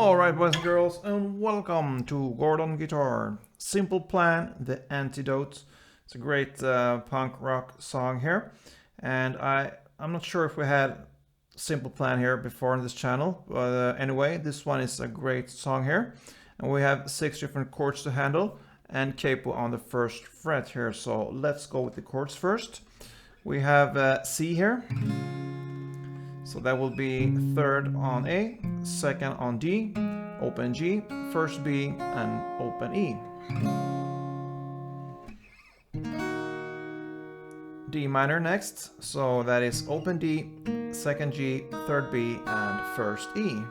Alright, boys and girls, and welcome to Gordon Guitar. Simple Plan, the Antidote. It's a great punk rock song here. And I'm not sure if we had Simple Plan here before on this channel. But anyway, this one is a great song here. And we have 6 different chords to handle and capo on the first fret here. So let's go with the chords first. We have C here. So that will be 3rd on A, 2nd on D, open G, 1st B, and open E. D minor next, so that is open D, 2nd G, 3rd B, and 1st E.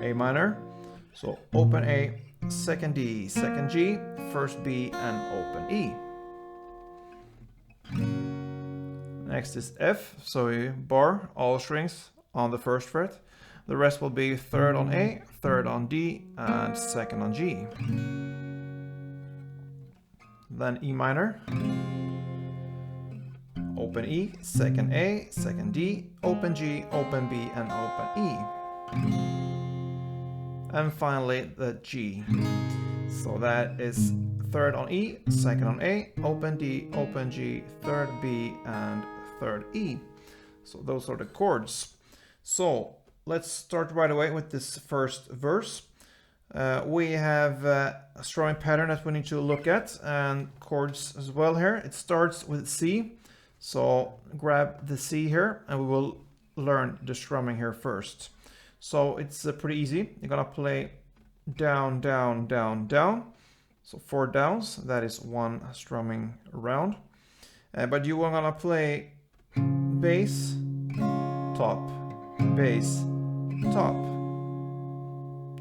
A minor, so open A, 2nd D, 2nd G, 1st B, and open E. Next is F, so you bar all strings on the 1st fret. The rest will be 3rd on A, 3rd on D, and 2nd on G. Then E minor, open E, 2nd A, 2nd D, open G, open B, and open E. And finally the G. So that is 3rd on E, 2nd on A, open D, open G, 3rd B, and 3rd E. So those are the chords. So let's start right away with this first verse. We have a strumming pattern that we need to look at and chords as well here. It starts with C. So grab the C here and we will learn the strumming here first. So it's pretty easy. You're gonna play down, down, down, down. So 4 downs, that is 1 strumming round. But you are gonna play bass, top, bass, top.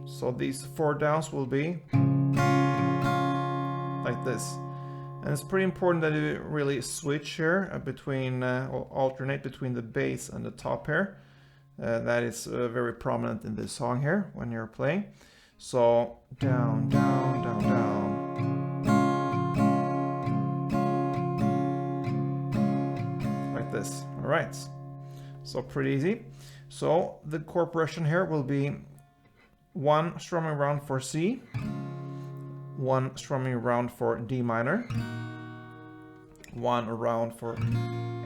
So these 4 downs will be like this. And it's pretty important that you really switch here between, or alternate between the bass and the top here. That is very prominent in this song here when you're playing. So down, down, down, down. This. All right, so pretty easy. So the chord progression here will be 1 strumming round for C, 1 strumming round for D minor, 1 round for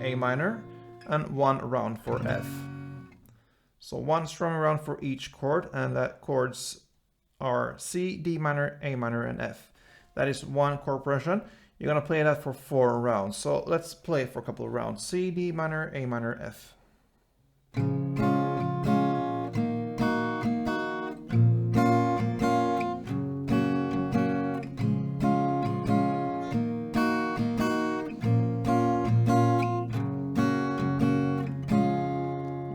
A minor, and 1 round for F. So 1 strumming round for each chord, and that chords are C, D minor, A minor, and F. That is 1 chord progression. You're gonna play that for 4 rounds. So let's play it for a couple of rounds. C, D minor, A minor, F.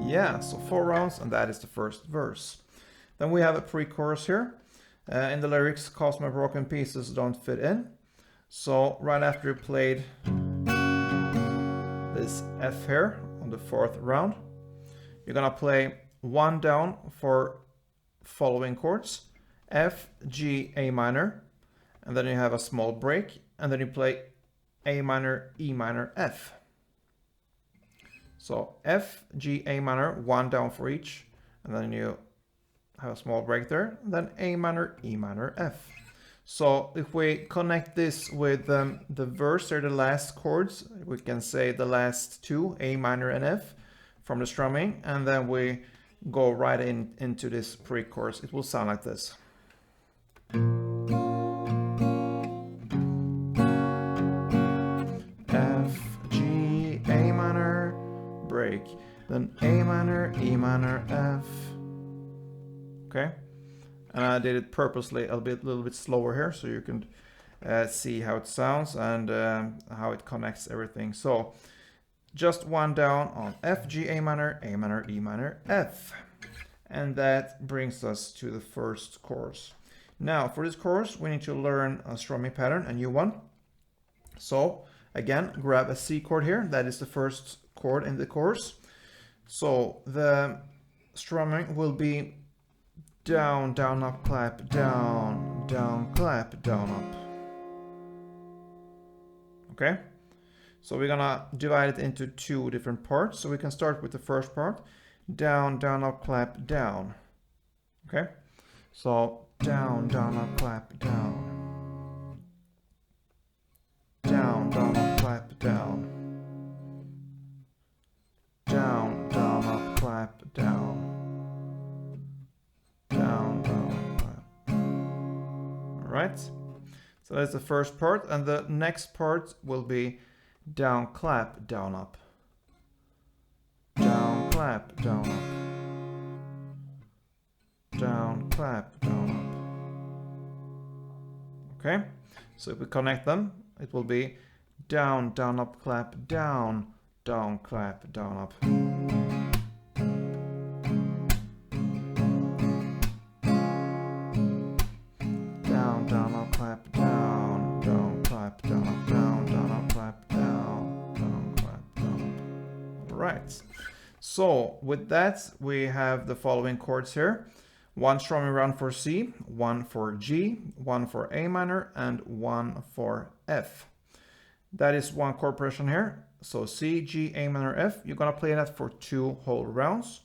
Yeah, so 4 rounds, and that is the first verse. Then we have a pre-chorus here. In the lyrics, "Cause my broken pieces don't fit in." So right after you played this F here on the 4th round, you're gonna play 1 down for following chords: F, G, A minor, and then you have a small break, and then you play A minor, E minor, F. So F, G, A minor, 1 down for each, and then you have a small break there, and then A minor, E minor, F. So if we connect this with the verse or the last chords, we can say the last 2, A minor and F, from the strumming, and then we go right into this pre-chorus. It will sound like this. F, G, A minor, break, then A minor, E minor, F. Okay? And I did it purposely a little bit slower here, so you can see how it sounds and how it connects everything. So just 1 down on F, G, A minor, E minor, F. And that brings us to the first chorus. Now for this chorus, we need to learn a strumming pattern, a new one. So again, grab a C chord here. That is the first chord in the chorus. So the strumming will be down, down, up, clap, down, down, clap, down, up. Okay? So we're gonna divide it into 2 different parts. So we can start with the first part. down, down, up, clap, down. Okay, so down, down, up, clap, down. Down, down, up, clap, down. Down, down, up, clap, down. Down, down, up, clap. All right. So that's the first part, and the next part will be down, clap, down, up. Down, clap, down, up. Down, clap, down, up. Okay, so if we connect them, it will be down, down, up, clap, down, down, clap, down, up. Down, down, up, clap, down, down, clap, down, up, down, down, up, clap, down, down, clap, down, up. All right. So with that, we have the following chords here. One strumming round for C, one for G, one for A minor, and one for F. That is one chord progression here. So C, G, A minor, F. You're gonna play that for 2 whole rounds.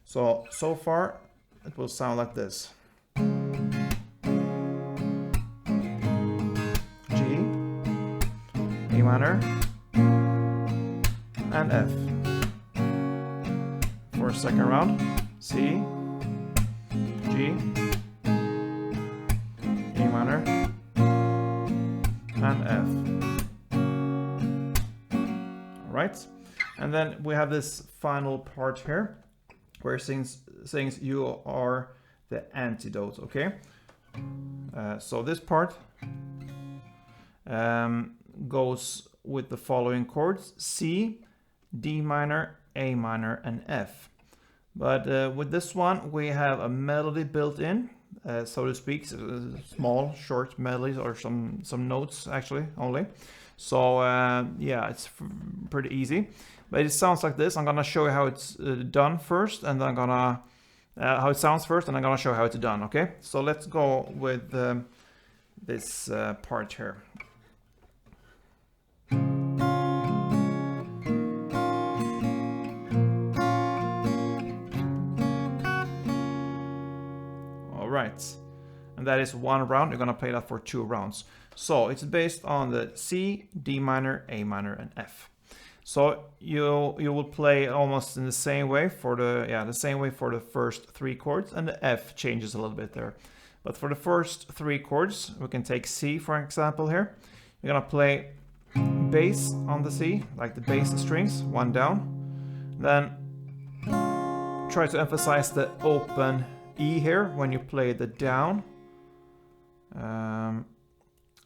So far, it will sound like this. G, A minor, and F. For a second round, C, G, A minor, and F. All right, and then we have this final part here, where it sings "You are the antidote." Okay, so this part goes with the following chords: C, D minor, A minor, and F. But with this one, we have a melody built in, so to speak, small, short melodies, or some notes actually only. So yeah, it's pretty easy. But it sounds like this. I'm gonna show you how it's done first, and then I'm gonna how it sounds first, and I'm gonna show you how it's done. Okay, so let's go with this part here. Right, and that is 1 round. You're gonna play that for 2 rounds. So it's based on the C, D minor, A minor, and F. So you will play almost in the same way for the first 3 chords, and the F changes a little bit there. But for the first 3 chords, we can take C for example here. You're gonna play bass on the C, like the bass strings, 1 down. Then try to emphasize the open E here when you play the down.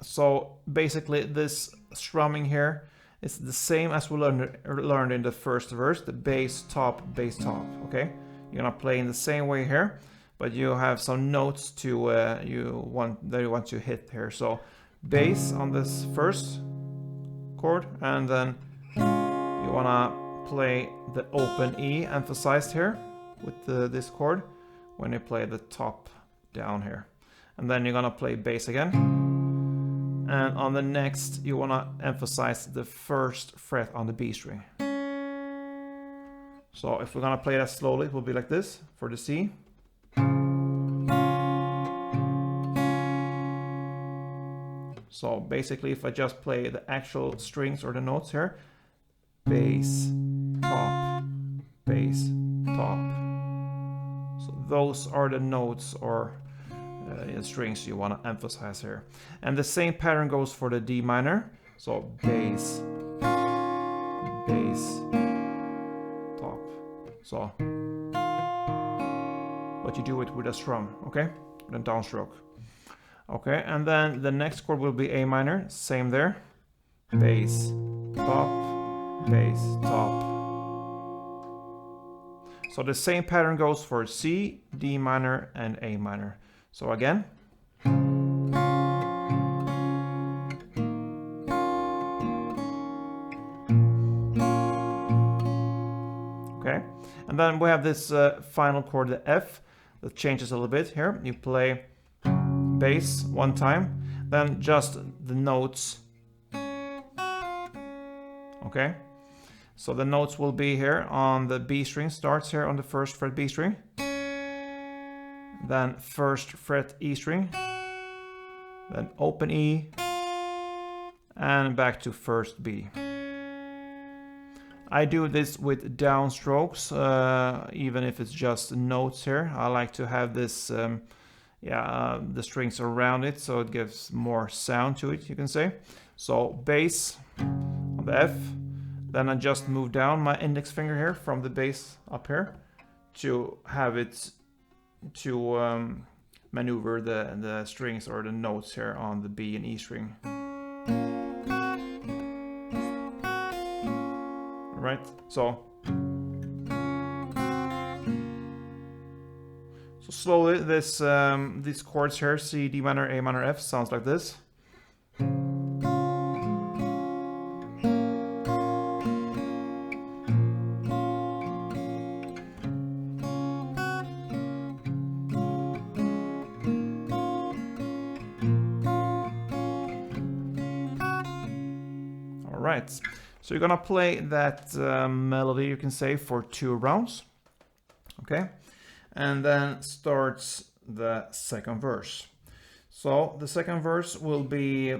So basically this strumming here is the same as we learned in the first verse, the bass top, okay? You're gonna play in the same way here, but you have some notes to you want to hit here. So bass on this first chord, and then you wanna play the open E emphasized here with this chord when you play the top down here. And then you're gonna play bass again. And on the next, you wanna emphasize the first fret on the B string. So if we're gonna play that slowly, it will be like this for the C. So basically, if I just play the actual strings or the notes here, bass, top, bass, top. So those are the notes or strings you want to emphasize here. And the same pattern goes for the D minor. So bass, bass, top. So, but you do it with a strum, okay? With a downstroke. Okay, and then the next chord will be A minor, same there. Bass, top, bass, top. So the same pattern goes for C, D minor, and A minor. So again. Okay, and then we have this final chord, the F, that changes a little bit here. You play bass 1 time, then just the notes. Okay, So the notes will be here on the B string, starts here on the first fret B string, then first fret E string, then open E, and back to first B. I do this with downstrokes, even if it's just notes here. I like to have this, the strings around it, so it gives more sound to it, you can say. So bass on the F, then I just move down my index finger here from the bass up here to have it to maneuver the strings or the notes here on the B and E string. Right, so slowly this these chords here, C, D minor, A minor, F, sounds like this. All right. So you're gonna play that melody, you can say, for 2 rounds, okay? And then starts the second verse. So the second verse will be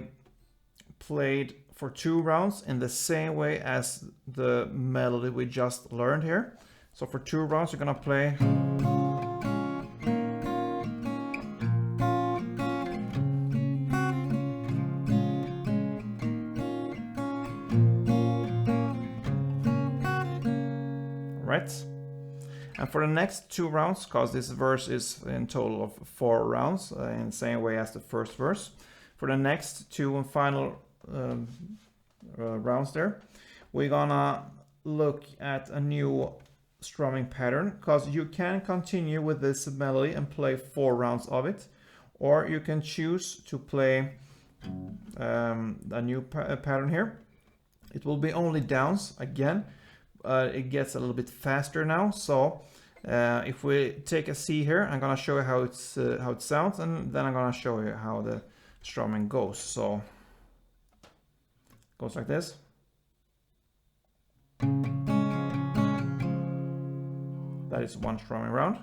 played for 2 rounds in the same way as the melody we just learned here. So for 2 rounds, you're gonna play. Right? And for the next 2 rounds, because this verse is in total of 4 rounds, in the same way as the first verse, for the next 2 and final rounds there, we're gonna look at a new strumming pattern, because you can continue with this melody and play 4 rounds of it, or you can choose to play a new pattern here. It will be only downs again. It gets a little bit faster now. So if we take a C here, I'm gonna show you how it sounds, and then I'm gonna show you how the strumming goes. So it goes like this. That is 1 strumming round.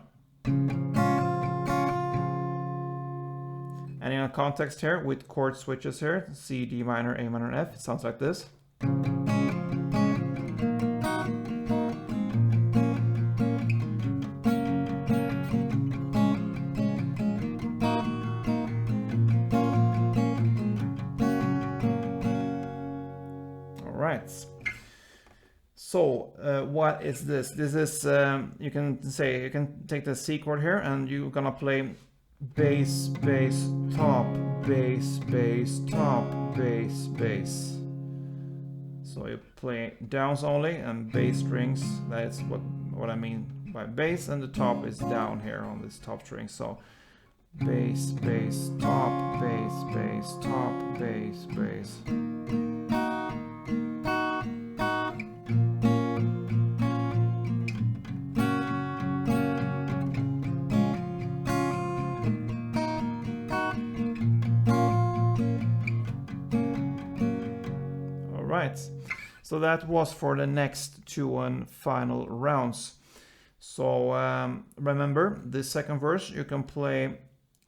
And in a context here with chord switches here, C, D minor, A minor, and F, it sounds like this. So what is this? This is, you can take the C chord here and you're gonna play bass, bass, top, bass, bass, top, bass, bass. So you play downs only and bass strings. That's what I mean by bass, and the top is down here on this top string. So bass, bass, top, bass, bass, top, bass, bass. So that was for the next 2 and final rounds. So remember, this second verse, you can play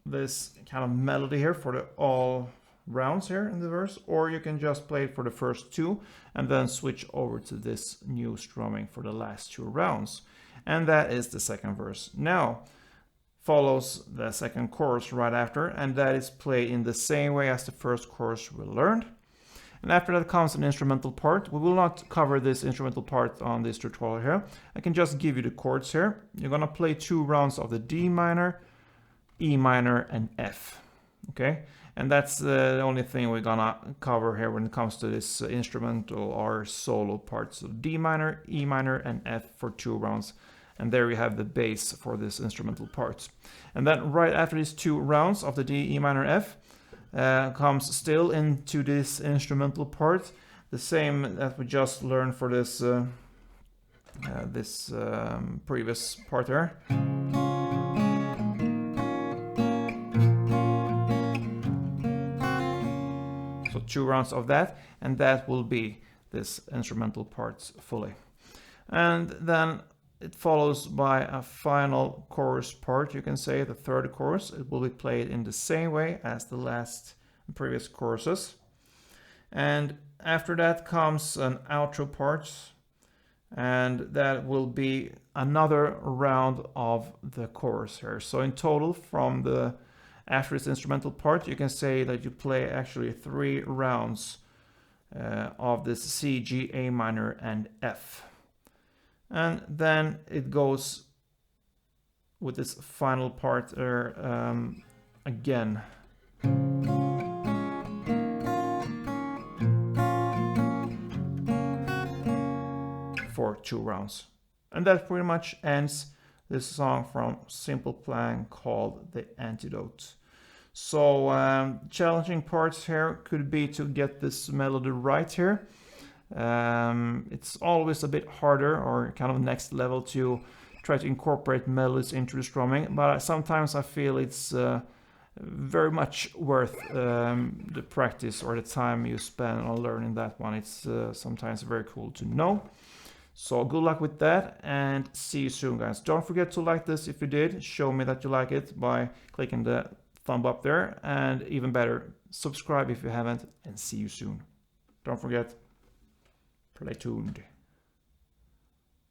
this kind of melody here for the all rounds here in the verse, or you can just play it for the first 2 and then switch over to this new strumming for the last 2 rounds. And that is the second verse. Now follows the second chorus right after, and that is played in the same way as the first chorus we learned. And after that comes an instrumental part. We will not cover this instrumental part on this tutorial here. I can just give you the chords here. You're gonna play 2 rounds of the D minor, E minor, and F. Okay, and that's the only thing we're gonna cover here when it comes to this instrumental or solo parts. So D minor, E minor, and F for 2 rounds. And there we have the bass for this instrumental part. And then right after these 2 rounds of the D, E minor, F, comes still into this instrumental part, the same that we just learned for this previous part here. So 2 rounds of that, and that will be this instrumental parts fully. And then it follows by a final chorus part, you can say, the third chorus. It will be played in the same way as the last previous choruses. And after that comes an outro part, and that will be another round of the chorus here. So in total, from the after this instrumental part, you can say that you play actually 3 rounds of this C, G, A minor, and F. And then it goes with this final part there again. For 2 rounds. And that pretty much ends this song from Simple Plan called The Antidote. So challenging parts here could be to get this melody right here. It's always a bit harder or kind of next level to try to incorporate melodies into the strumming, but sometimes I feel it's very much worth the practice or the time you spend on learning that one. It's sometimes very cool to know. So good luck with that, and see you soon, guys. Don't forget to like this if you did. Show me that you like it by clicking the thumb up there, and even better, subscribe if you haven't, and see you soon. Don't forget, play tuned.